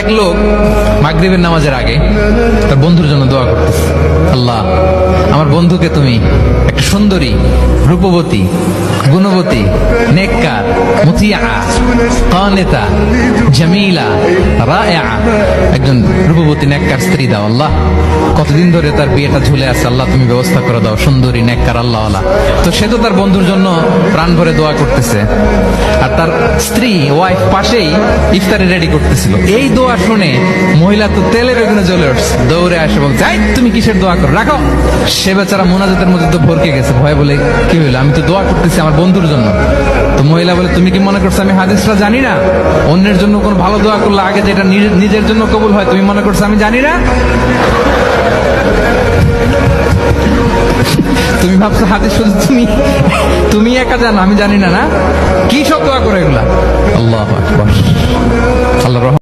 এক লোক মাগরিবের নামাজের আগে তার বন্ধুর জন্য দোয়া করতেছে, আল্লাহ আমার বন্ধুকে তুমি একটা সুন্দরী, রূপবতী, গুণবতী, নেককার, মুতিয়া, কানেতা, জামিলা, রায়েআ, একজন রূপবতী নেককার স্ত্রী দাও আল্লাহ। কতদিন ধরে তার বিয়েটা ঝুলে আছে, আল্লাহ তুমি ব্যবস্থা করে দাও, সুন্দরী, নেককার, আল্লাহওয়ালা। তো সে তো তার বন্ধুর জন্য প্রাণ ভরে দোয়া করতেছে, আর তার স্ত্রী ওয়াইফ পাশেই ইফতারি রেডি করতেছিল। এই দোয়া শুনে মহিলা তো তেলের বেগুনে জ্বলে উঠছে, দৌড়ে আসে বলছে, এই তুমি কিসের দোয়া করো, রাখো। সে বেচারা মোনাজাতের মধ্যে তো ভরকে গেছে, ভয় বলে কি হইলো, আমি তো দোয়া করতেছি আমার বন্ধুর জন্য। তো মহিলা বলে, তুমি কি মনে করছো আমি হাদিসটা জানি না? অন্যের জন্য কোন ভালো দোয়া করলে আগে যেটা নিজের জন্য কবুল হয়, তুমি মনে করছো আমি জানি না? তুমি ভাবছো হাদিস শুধু তুমি একা জানো, আমি জানি না? না কি সব দোয়া করে এগুলা? আল্লাহু আকবার। আল্লাহ